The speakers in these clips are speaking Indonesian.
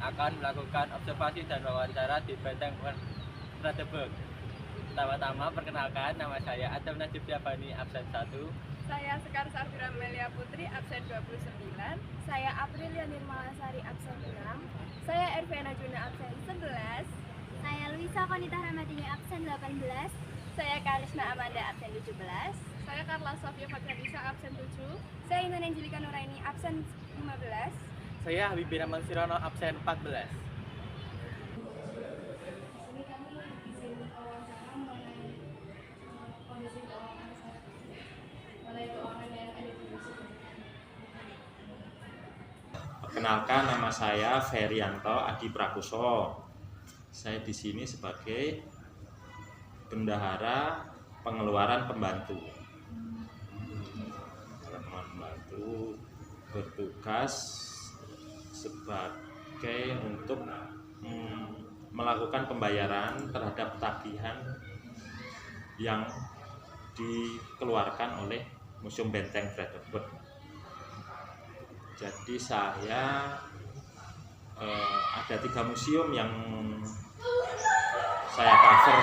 akan melakukan observasi dan wawancara di Benteng Fradeburg. Pertama-tama perkenalkan, nama saya Adam Najib Yabani, absen 1. Saya Sekar Safira Melia Putri, absen 29. Saya Aprilia Nirmalasari, absen 6. Saya Ervena Juna, absen 11. Saya Luisa Konita Ramadini, absen 18. Saya Karisma Amanda, absen 17. Saya Carla Sofia Fatriadisa, absen 7. Saya Intan Angelika Nuraini, absen 15. Saya Habibina Mansirono, absen 14. Perkenalkan, nama saya Ferianto Adi Prakoso. Saya di sini sebagai bendahara pengeluaran pembantu. Bertugas sebagai untuk melakukan pembayaran terhadap tagihan yang dikeluarkan oleh Museum Benteng Fradeburg. Jadi saya ada 3 museum yang saya cover,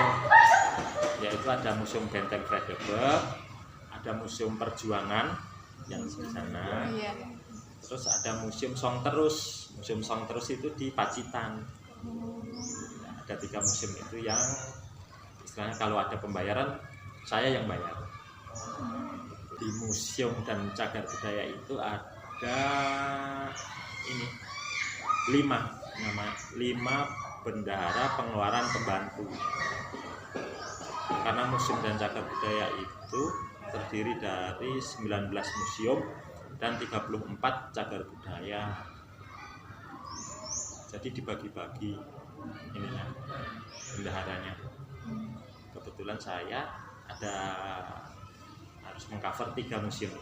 yaitu ada Museum Benteng Fradeburg, ada Museum Perjuangan yang di sana, terus ada Museum Song Terus. Museum Song Terus itu di Pacitan. Ada 3 museum itu yang istilahnya kalau ada pembayaran saya yang bayar. Di Museum dan Cagar Budaya itu ada ini 5 bendahara pengeluaran pembantu, karena Museum dan Cagar Budaya itu terdiri dari 19 museum dan 34 cagar budaya. Jadi dibagi-bagi ininya bendaharanya. Kebetulan saya harus mengcover 3 museum.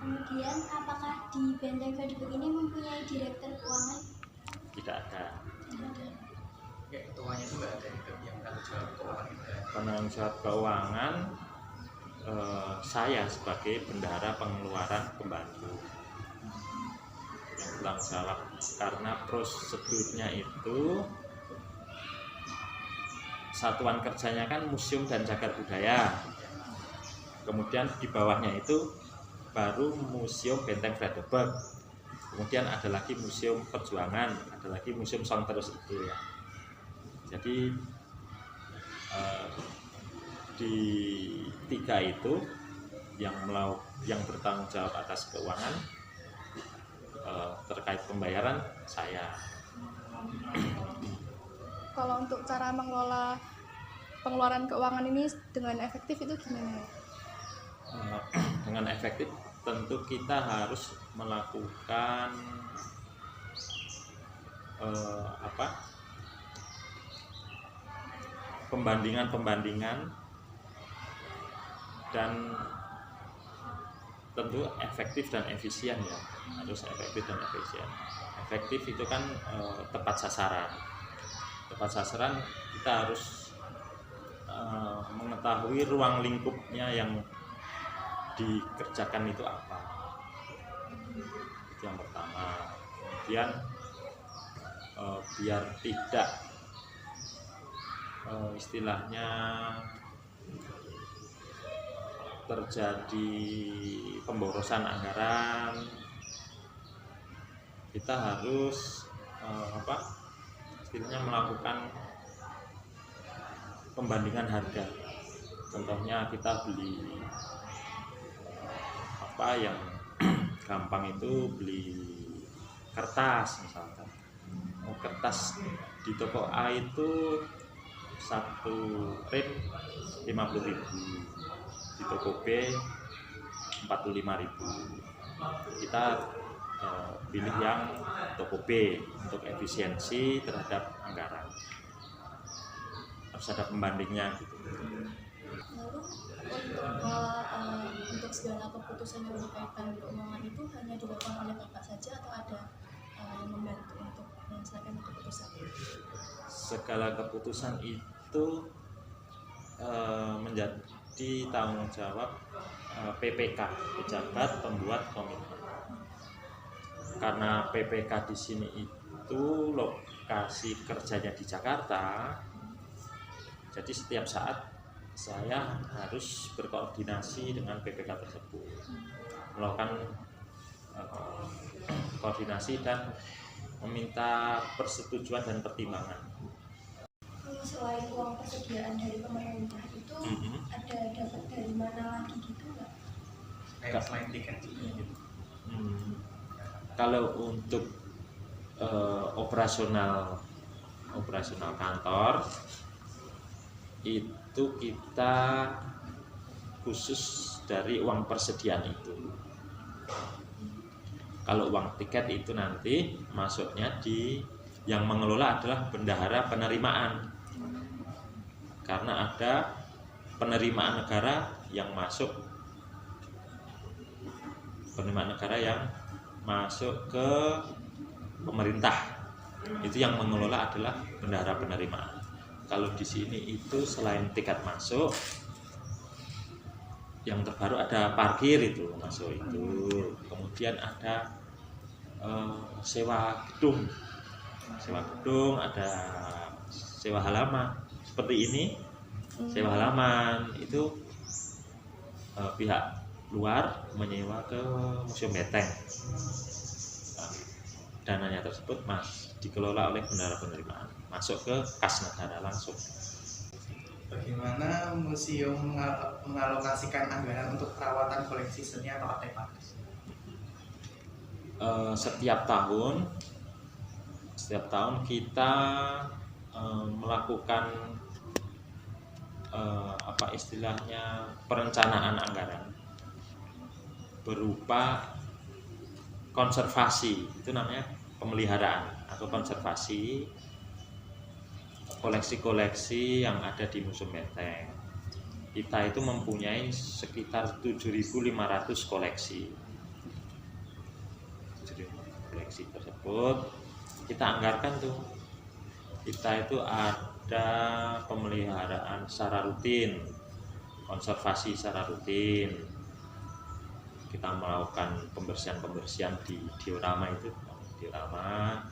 Kemudian, apakah di Benteng Fradeburg ini mempunyai direktur keuangan? Tidak ada. Ya, ketuanya juga ada yang tanggung jawab keuangan. Penanggung jawab keuangan saya sebagai bendahara pengeluaran pembantu yang tanggung jawab, karena prosedurnya itu satuan kerjanya kan Museum dan Cagar Budaya, kemudian di bawahnya itu baru Museum Benteng Fradeburg, kemudian ada lagi Museum Perjuangan, ada lagi Museum Song Terus itu ya. Jadi di 3 itu yang bertanggung jawab atas keuangan terkait pembayaran saya. Kalau untuk cara mengelola pengeluaran keuangan ini dengan efektif itu gimana? Dengan efektif tentu kita harus melakukan pembandingan dan tentu efektif dan efisien ya, harus efektif dan efisien. Efektif itu kan tepat sasaran. Tepat sasaran kita harus mengetahui ruang lingkupnya yang dikerjakan itu apa. Itu yang pertama. Kemudian biar tidak istilahnya terjadi pemborosan anggaran, kita harus istilahnya melakukan pembandingan harga. Contohnya kita beli yang gampang itu beli kertas misalkan. Kertas di toko A itu 1 rim 50.000, di toko B 45.000. Kita pilih yang toko B untuk efisiensi terhadap anggaran. Harus ada pembandingnya gitu. Untuk segala keputusan yang berkaitan keuangan itu hanya dilakukan oleh Bapak saja atau ada yang membantu untuk menyelesaikan keputusan? Segala keputusan itu menjadi tanggung jawab PPK, pejabat pembuat komitmen. Karena PPK di sini itu itu lokasi kerjanya di Jakarta, jadi setiap saat saya harus berkoordinasi dengan PPK tersebut, melakukan koordinasi dan meminta persetujuan dan pertimbangan. Kalau selain uang persediaan dari pemerintah itu ada dapat dari mana lagi gitu nggak? Kayak selain tiket juga gitu. Kalau untuk operasional kantor itu kita khusus dari uang persediaan itu. Kalau uang tiket itu nanti masuknya di yang mengelola adalah bendahara penerimaan, karena ada penerimaan negara yang masuk ke pemerintah, itu yang mengelola adalah bendahara penerimaan. Kalau di sini itu selain tiket masuk, yang terbaru ada parkir itu masuk itu, kemudian ada sewa gedung, ada sewa halaman seperti ini, sewa halaman itu pihak luar menyewa ke Museum Beteng. Dananya tersebut dikelola oleh bendahara penerimaan, masuk ke kas negara langsung. Bagaimana museum mengalokasikan anggaran untuk perawatan koleksi seni atau artefak? Setiap tahun kita melakukan perencanaan anggaran berupa konservasi, itu namanya pemeliharaan atau konservasi koleksi-koleksi yang ada di Museum Beteng. Kita itu mempunyai sekitar 7.500 koleksi. Koleksi tersebut kita anggarkan tuh. Kita itu ada pemeliharaan secara rutin, konservasi secara rutin. Kita melakukan pembersihan di diorama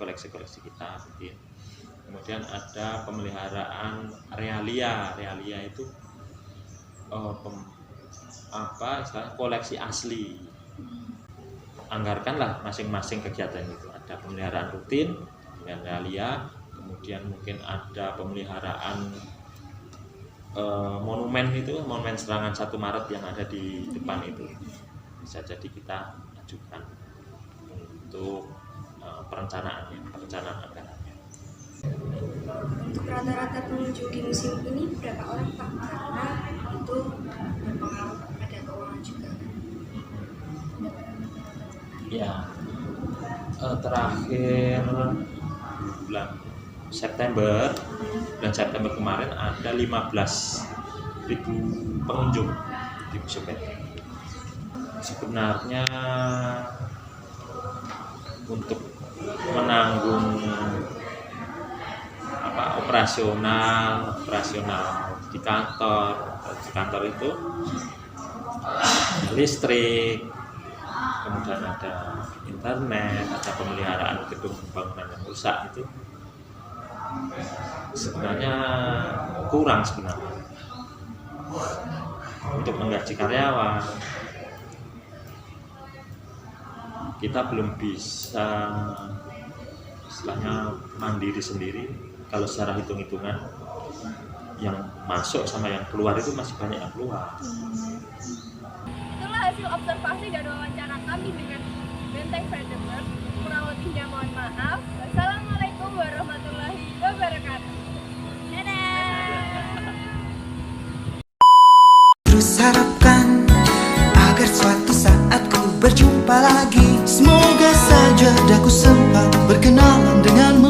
koleksi-koleksi kita rutin. Kemudian ada pemeliharaan realia itu koleksi asli. Anggarkanlah masing-masing kegiatan itu. Ada pemeliharaan rutin dengan realia, kemudian mungkin ada pemeliharaan monumen serangan 1 Maret yang ada di depan itu. Bisa jadi kita ajukan untuk perencanaan anggarannya. Untuk rata-rata pengunjung di museum ini berapa orang Pak? Karena itu berpengaruh pada keuangan juga. Ya, terakhir bulan September kemarin ada 15.000 pengunjung di Museum Beteng. Sebenarnya untuk menanggung operasional di kantor itu listrik, kemudian ada internet, ada pemeliharaan gedung bangunan yang rusak, itu sebenarnya kurang untuk menggaji karyawan. Kita belum bisa mandiri sendiri. Kalau secara hitung-hitungan yang masuk sama yang keluar itu masih banyak yang keluar. Itulah hasil observasi dan wawancara kami dengan Benteng Frederberg. Kurang lebihnya mohon maaf. Wassalamualaikum warahmatullahi wabarakatuh. Dadah. Terus harapkan agar suatu saat ku berjumpa lagi. Semoga saja daku sempat berkenalan denganmu.